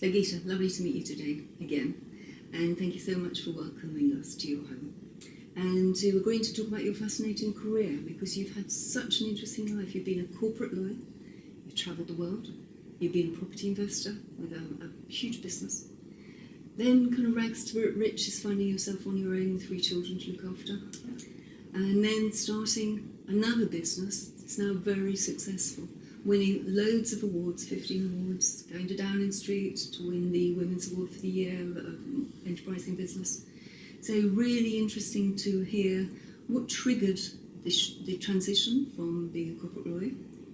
So Geeta, lovely to meet you today again, and thank you so much for welcoming us to your home. And we're going to talk about your fascinating career, because you've had such an interesting life. You've been a corporate lawyer, you've travelled the world, you've been a property investor with a huge business. Then kind of rags to riches, finding yourself on your own with 3 children to look after. And then starting another business that's now very successful, winning loads of awards, 15 awards, going to Downing Street to win the Women's Award for the Year of Enterprising Business. So really interesting to hear what triggered the transition from being a corporate lawyer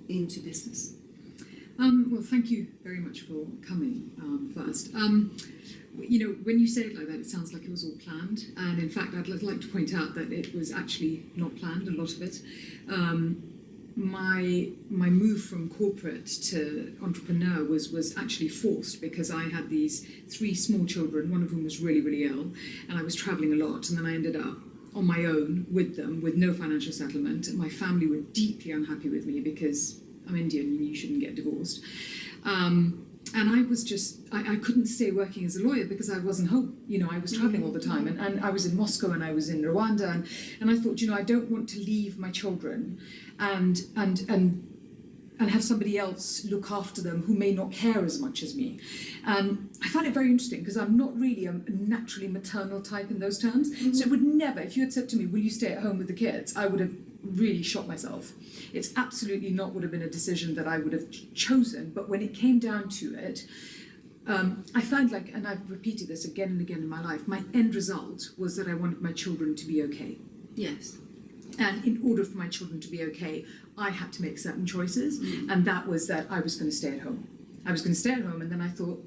into business. Well, thank you very much for coming first. You know, when you say it like that, it sounds like it was all planned. And in fact, I'd like to point out that it was actually not planned, a lot of it. My move from corporate to entrepreneur was actually forced, because I had these 3 small children, one of whom was really, really ill, and I was traveling a lot, and then I ended up on my own with them, with no financial settlement. My family were deeply unhappy with me because I'm Indian and you shouldn't get divorced. And I was just, I couldn't stay working as a lawyer because I wasn't home. You know, I was traveling all the time, and I was in Moscow and I was in Rwanda, and I thought, you know, I don't want to leave my children and have somebody else look after them who may not care as much as me. I found it very interesting, because I'm not really a naturally maternal type in those terms. So it would never, if you had said to me, will you stay at home with the kids, I would have really shot myself. It's absolutely not would have been a decision that I would have chosen. But when it came down to it, I found, like, and I've repeated this again and again in my life, my end result was that I wanted my children to be okay. Yes. And in order for my children to be okay, I had to make certain choices, and that was that I was going to stay at home. I was going to stay at home, and then I thought,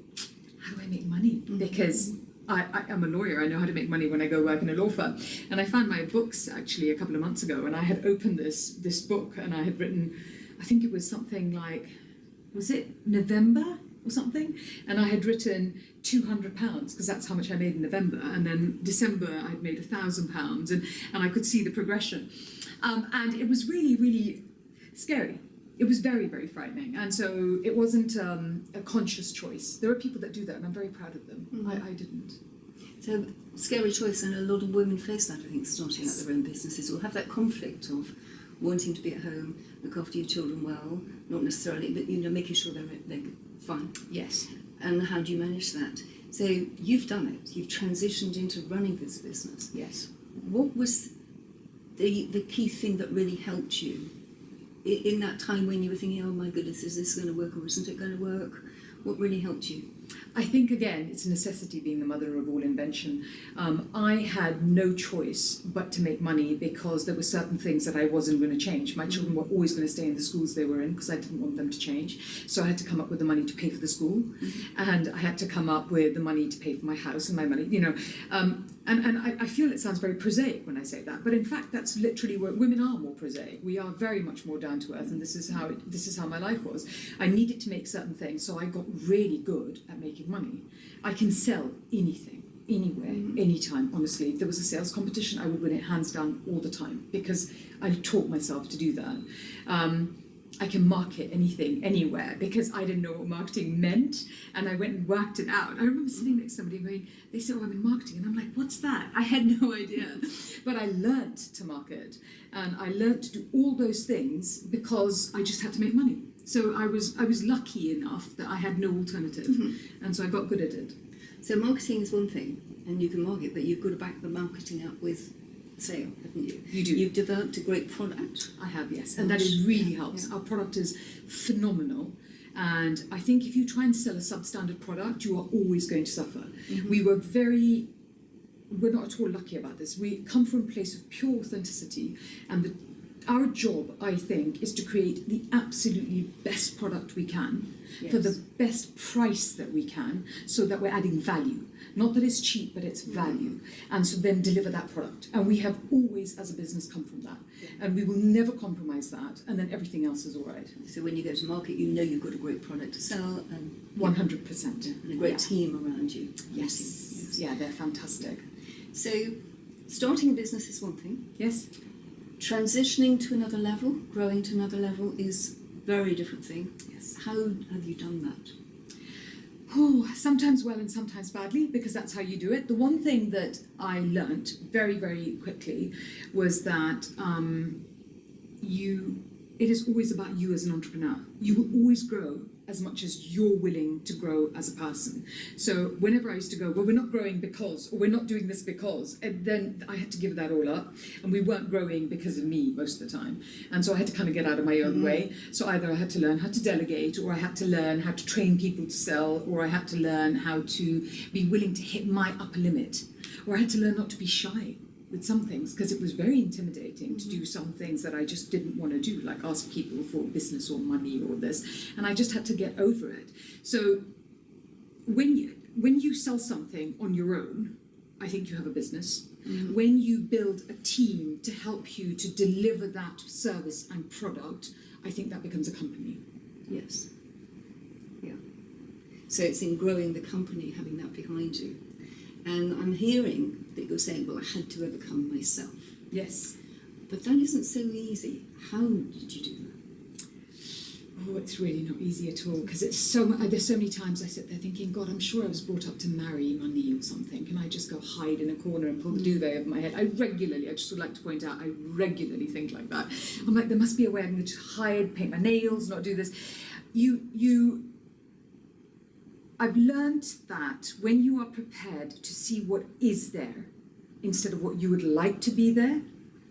how do I make money? Because I am a lawyer, I know how to make money when I go work in a law firm. And I found my books actually a couple of months ago, and I had opened this book, and I had written, I think it was something like, was it November or something? And I had written £200, because that's how much I made in November, and then December I'd made £1,000, and I could see the progression. And it was really, really scary. It was very, very frightening, and so it wasn't a conscious choice. There are people that do that, and I'm very proud of them. I didn't. So, scary choice, and a lot of women face that, I think, starting out their own businesses, or have that conflict of wanting to be at home, look after your children well, not necessarily, but, you know, making sure they're fine. Yes. And how do you manage that? So you've done it. You've transitioned into running this business. Yes. What was the key thing that really helped you in that time when you were thinking, oh my goodness, is this going to work or isn't it going to work? What really helped you? I think, again, it's a necessity, being the mother of all invention. I had no choice but to make money, because there were certain things that I wasn't going to change. My children were always going to stay in the schools they were in, because I didn't want them to change. So I had to come up with the money to pay for the school, and I had to come up with the money to pay for my house and my money, you know. And I feel it sounds very prosaic when I say that, but in fact that's literally where women are more prosaic. We are very much more down to earth, and this is how my life was. I needed to make certain things, so I got really good at making money. I can sell anything, anywhere, anytime, honestly. If there was a sales competition, I would win it hands down all the time, because I taught myself to do that. I can market anything, anywhere, because I didn't know what marketing meant, and I went and worked it out. I remember sitting next to somebody and going, they said, oh, I'm in marketing, and I'm like, what's that? I had no idea. But I learnt to market, and I learnt to do all those things because I just had to make money. So I was lucky enough that I had no alternative, and so I got good at it. So marketing is one thing, and you can market, but you've got to back the marketing up with sale, haven't you? You do. You've developed a great product. I have, yes, and that it really helps. Our product is phenomenal, and I think if you try and sell a substandard product, you are always going to suffer. We're not at all lucky about this. We come from a place of pure authenticity, and our job, I think, is to create the absolutely best product we can for the best price that we can, so that we're adding value. Not that it's cheap, but it's value. And so then deliver that product. And we have always, as a business, come from that. And we will never compromise that, and then everything else is all right. So when you go to market, you know you've got a great product to sell, and 100%. And a great team around you. Yes. Yeah, they're fantastic. So starting a business is one thing. Yes. Transitioning to another level, growing to another level, is a very different thing. Yes. How have you done that? Oh, sometimes well and sometimes badly, because that's how you do it. The one thing that I learnt very, very quickly was that it is always about you as an entrepreneur. You will always grow as much as you're willing to grow as a person. So whenever I used to go, well, we're not growing because, or we're not doing this because, and then I had to give that all up, and we weren't growing because of me most of the time. And so I had to kind of get out of my own way. So either I had to learn how to delegate, or I had to learn how to train people to sell, or I had to learn how to be willing to hit my upper limit, or I had to learn not to be shy with some things, because it was very intimidating to do some things that I just didn't want to do, like ask people for business or money or this, and I just had to get over it. So when you sell something on your own, I think you have a business. When you build a team to help you to deliver that service and product, I think that becomes a company. Yes. Yeah. So it's in growing the company, having that behind you. And I'm hearing that you're saying, well, I had to overcome myself. Yes. But that isn't so easy. How did you do that? Oh, it's really not easy at all, because it's there's so many times I sit there thinking, God, I'm sure I was brought up to marry money or something. Can I just go hide in a corner and pull the duvet over my head? I just would like to point out, I regularly think like that. I'm like, there must be a way I'm going to hide, paint my nails, not do this. I've learned that when you are prepared to see what is there instead of what you would like to be there,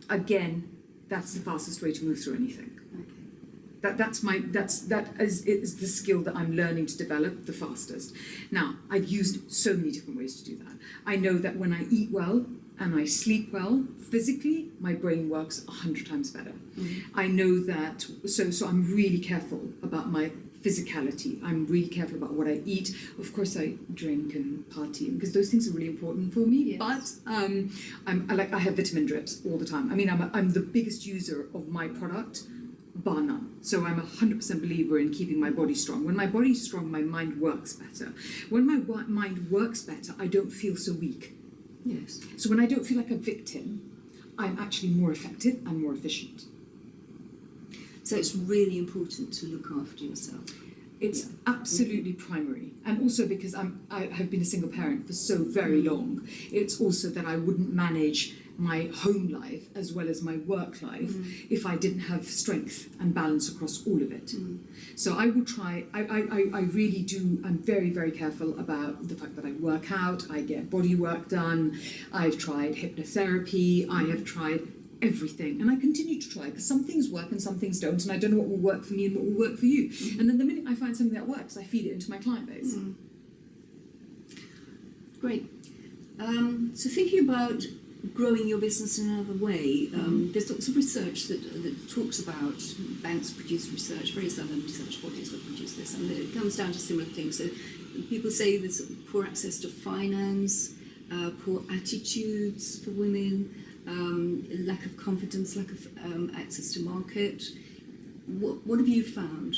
again, that's the fastest way to move through anything. Okay. That is the skill that I'm learning to develop the fastest. Now, I've used so many different ways to do that. I know that when I eat well and I sleep well, physically, my brain works 100 times better. I know that, so I'm really careful about my physicality. I'm really careful about what I eat. Of course, I drink and party, because those things are really important for me. Yes. But I have vitamin drips all the time. I mean, I'm the biggest user of my product, bar none. So I'm 100% believer in keeping my body strong. When my body's strong, my mind works better. When my mind works better, I don't feel so weak. Yes. So when I don't feel like a victim, I'm actually more effective and more efficient. So it's really important to look after yourself. It's absolutely primary. And also because I have been a single parent for so very long, it's also that I wouldn't manage my home life as well as my work life if I didn't have strength and balance across all of it. So I will try, I really do, I'm very, very careful about the fact that I work out, I get body work done, I've tried hypnotherapy, I have tried everything, and I continue to try, because some things work and some things don't, and I don't know what will work for me and what will work for you. And then the minute I find something that works, I feed it into my client base. Great. So thinking about growing your business in another way, there's lots of research that talks about banks produce research, various other research bodies that produce this, and it comes down to similar things. So people say there's poor access to finance, poor attitudes for women, lack of confidence, lack of access to market. What have you found?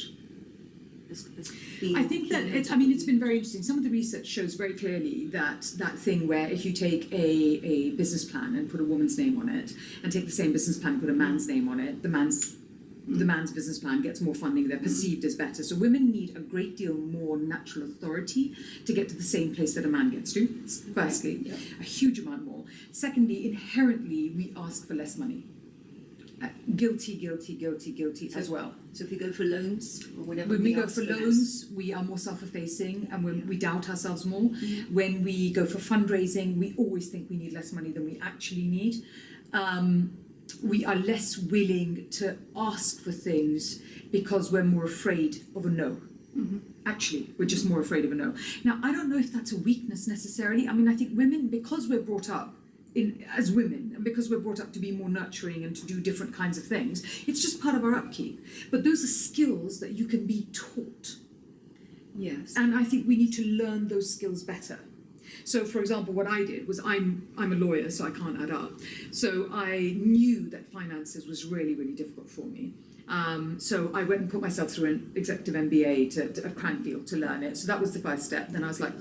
I think that it's been very interesting. Some of the research shows very clearly that thing where if you take a business plan and put a woman's name on it, and take the same business plan and put a man's name on it, the man's business plan gets more funding, they're perceived as better. So women need a great deal more natural authority to get to the same place that a man gets to, firstly. A huge amount more. Secondly, inherently, we ask for less money. Guilty as well. So if you go for loans or whatever, when we go for loans, we are more self-effacing, and when we doubt ourselves more. When we go for fundraising, we always think we need less money than we actually need. We are less willing to ask for things because we're more afraid of a no. Actually, we're just more afraid of a no. Now, I don't know if that's a weakness necessarily. I mean, I think women, because we're brought up as women, and because we're brought up to be more nurturing and to do different kinds of things, it's just part of our upkeep. But those are skills that you can be taught. Yes. And I think we need to learn those skills better. So, for example, what I did was, I'm a lawyer, so I can't add up. So I knew that finances was really, really difficult for me. So I went and put myself through an executive MBA at Cranfield to learn it. So that was the first step. Then I was like,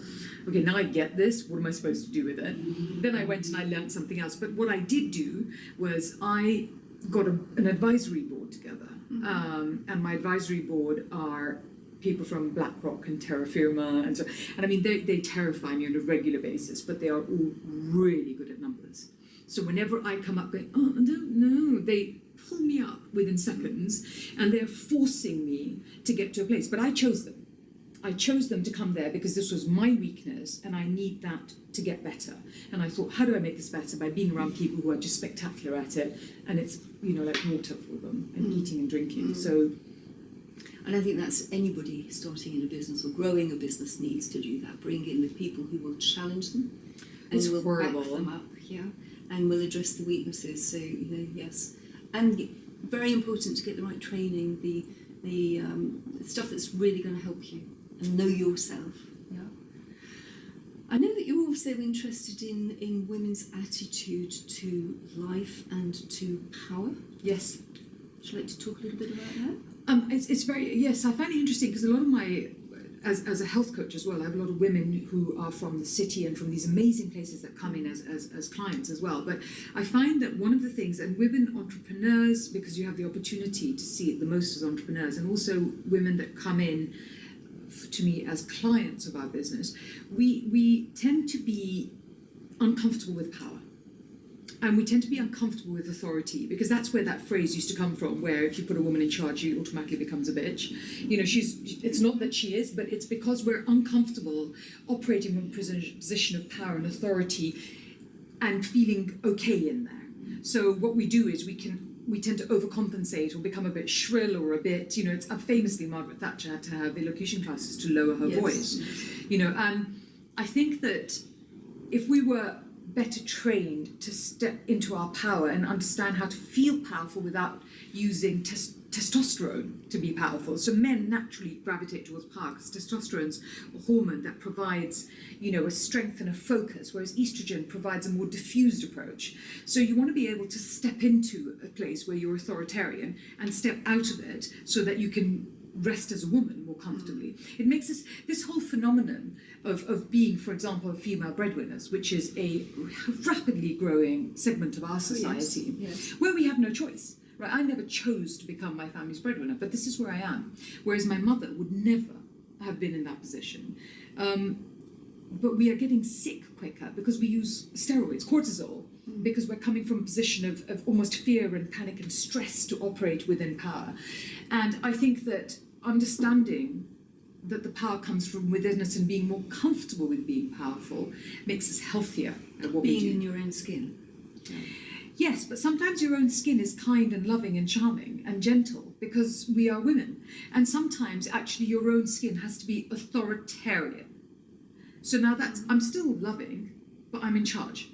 okay, now I get this. What am I supposed to do with it? Then I went and I learned something else. But what I did do was I got an advisory board together. And my advisory board are people from BlackRock and Terra Firma and so, and I mean they terrify me on a regular basis, but they are all really good at numbers. So whenever I come up going, oh, I don't know, they pull me up within seconds, and they're forcing me to get to a place. But I chose them. I chose them to come there because this was my weakness, and I need that to get better. And I thought, how do I make this better? By being around people who are just spectacular at it, and it's, you know, like water for them, and eating and drinking. So, and I think that's anybody starting in a business or growing a business needs to do that. Bring in the people who will challenge them and It's will horrible. back them up, and will address the weaknesses. So, you know, yes, and very important to get the right training, the stuff that's really going to help you, and know yourself. Yeah. I know that you're also interested in women's attitude to life and to power. yes. Would you like to talk a little bit about that? It's very, yes, I find it interesting because a lot of my, as a health coach as well, I have a lot of women who are from the city and from these amazing places that come in as clients as well. But I find that one of the things, and women entrepreneurs, because you have the opportunity to see it the most as entrepreneurs, and also women that come in to me as clients of our business, we tend to be uncomfortable with power. And we tend to be uncomfortable with authority, because that's where that phrase used to come from, where if you put a woman in charge, she automatically becomes a bitch. You know, it's not that she is, but it's because we're uncomfortable operating from a position of power and authority and feeling okay in there. So what we do is we tend to overcompensate or become a bit shrill or a bit, you know, it's famously Margaret Thatcher had to have elocution classes to lower her voice. You know, and I think that if we were better trained to step into our power and understand how to feel powerful without using testosterone to be powerful. So men naturally gravitate towards power because testosterone's a hormone that provides, you know, a strength and a focus, whereas estrogen provides a more diffused approach. So you want to be able to step into a place where you're authoritarian and step out of it so that you can rest as a woman more comfortably. It makes this whole phenomenon of being, for example, female breadwinners, which is a rapidly growing segment of our society, where we have no choice. Right? I never chose to become my family's breadwinner, but this is where I am. Whereas my mother would never have been in that position. But we are getting sick quicker because we use steroids, cortisol, because we're coming from a position of almost fear and panic and stress to operate within power. And I think that understanding that the power comes from within us and being more comfortable with being powerful makes us healthier at what we do. Being in your own skin. Yes, but sometimes your own skin is kind and loving and charming and gentle because we are women. And sometimes actually your own skin has to be authoritarian. So now I'm still loving, but I'm in charge.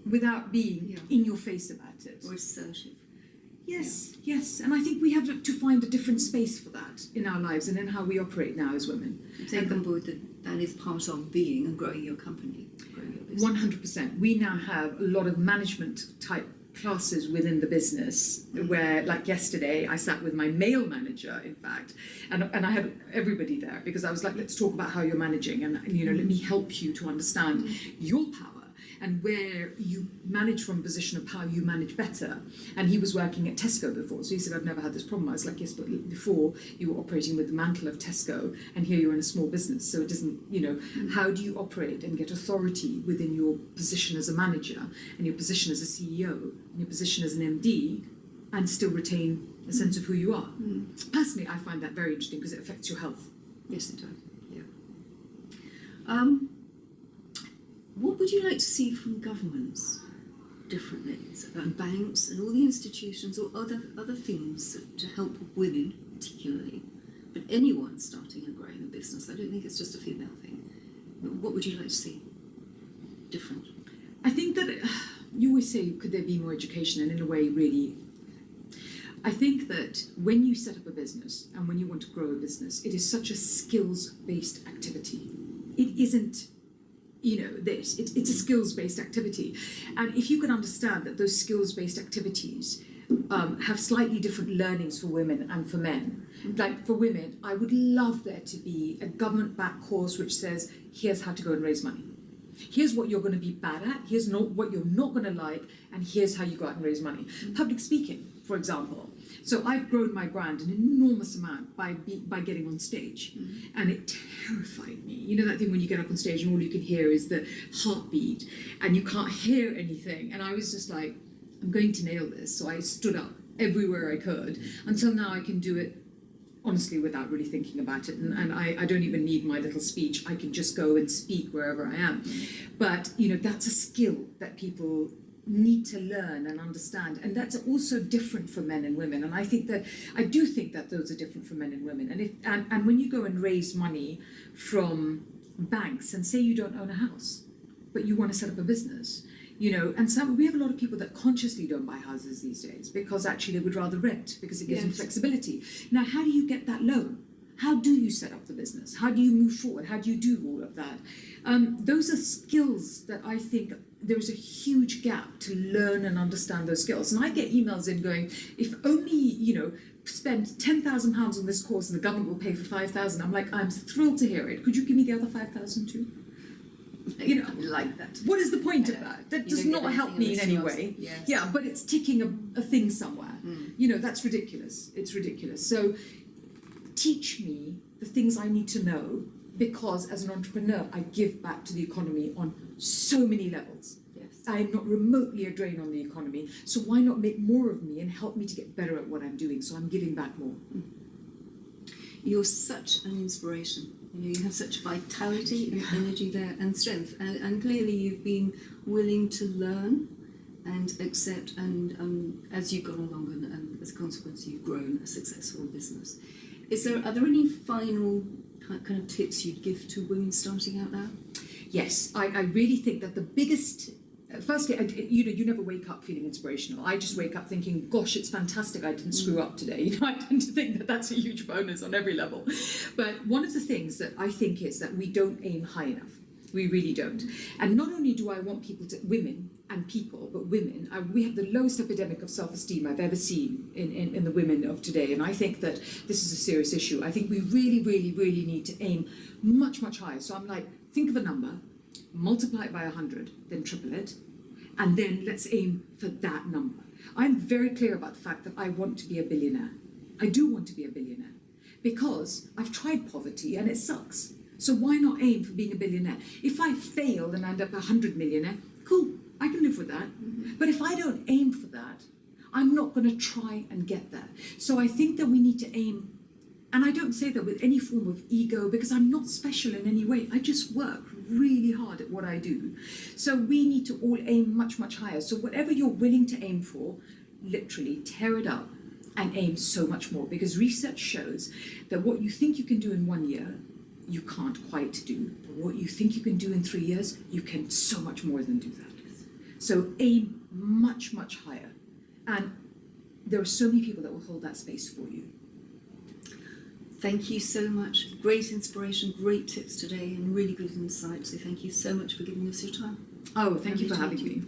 Without being in your face about it. Or assertive. Yes. And I think we have to find a different space for that in our lives and in how we operate now as women. Take on board that is part of being and growing your company, growing your business. 100%. We now have a lot of management type classes within the business where, like yesterday, I sat with my male manager, in fact, and I had everybody there because I was like, let's talk about how you're managing and you know, let me help you to understand your power and where you manage from a position of power, you manage better. And he was working at Tesco before, so he said, I've never had this problem. I was like, yes, but before you were operating with the mantle of Tesco, and here you're in a small business, so it doesn't, you know, how do you operate and get authority within your position as a manager, and your position as a CEO, and your position as an MD, and still retain a sense of who you are? Personally, I find that very interesting because it affects your health. Yes, it does. What would you like to see from governments differently, and banks and all the institutions or other things to help women particularly, but anyone starting and growing a business? I don't think it's just a female thing. But what would you like to see different? I think that you always say, could there be more education? And in a way, really, I think that when you set up a business and when you want to grow a business, it is such a skills-based activity. It isn't, you know, it's a skills-based activity. And if you can understand that those skills-based activities have slightly different learnings for women and for men. Like for women, I would love there to be a government-backed course which says, here's how to go and raise money. Here's what you're going to be bad at, here's not what you're not going to like, and here's how you go out and raise money. Public speaking, for example. So I've grown my brand an enormous amount by getting on stage, and it terrified me. You know that thing when you get up on stage and all you can hear is the heartbeat, and you can't hear anything. And I was just like, I'm going to nail this. So I stood up everywhere I could until now I can do it honestly without really thinking about it, and I don't even need my little speech. I can just go and speak wherever I am. But you know, that's a skill that people need to learn and understand, and that's also different for men and women. And I do think that those are different for men and women. And when you go and raise money from banks, and say you don't own a house but you want to set up a business, you know, and we have a lot of people that consciously don't buy houses these days because actually they would rather rent because it gives them flexibility. Now, how do you get that loan? How do you set up the business? How do you move forward? How do you do all of that? Those are skills that I think there's a huge gap to learn and understand those skills. And I get emails in going, if only, you know, spend £10,000 on this course and the government will pay for 5,000. I'm like, I'm thrilled to hear it. Could you give me the other 5,000 too? You know, like that. What is the point of that? That does not help me in any way. Yes. Yeah, but it's ticking a thing somewhere. You know, that's ridiculous. It's ridiculous. So teach me the things I need to know, because as an entrepreneur, I give back to the economy on so many levels. Yes. I am not remotely a drain on the economy. So why not make more of me and help me to get better at what I'm doing? So I'm giving back more. You're such an inspiration. You know, you have such vitality and energy there and strength, and clearly you've been willing to learn and accept, and as you've gone along, and as a consequence you've grown a successful business. Are there any final kind of tips you'd give to women starting out now? Yes, I really think that the biggest, firstly, you never wake up feeling inspirational. I just wake up thinking, gosh, it's fantastic I didn't screw up today. You know, I tend to think that that's a huge bonus on every level. But one of the things that I think is that we don't aim high enough. We really don't. And not only do I want women and people, but women, we have the lowest epidemic of self-esteem I've ever seen in the women of today. And I think that this is a serious issue. I think we really, really, really need to aim much, much higher. So I'm like, think of a number, multiply it by 100, then triple it, and then let's aim for that number. I'm very clear about the fact that I want to be a billionaire. I do want to be a billionaire because I've tried poverty and it sucks. So why not aim for being a billionaire? If I fail and end up 100 millionaire, cool, I can live with that. But if I don't aim for that, I'm not going to try and get there. So I think that we need to aim, and I don't say that with any form of ego because I'm not special in any way. I just work really hard at what I do. So we need to all aim much, much higher. So whatever you're willing to aim for, literally tear it up and aim so much more, because research shows that what you think you can do in 1 year, you can't quite do. But what you think you can do in 3 years, you can so much more than do that. So aim much, much higher. And there are so many people that will hold that space for you. Thank you so much. Great inspiration, great tips today, and really good insight. So thank you so much for giving us your time. Oh, thank you for having me.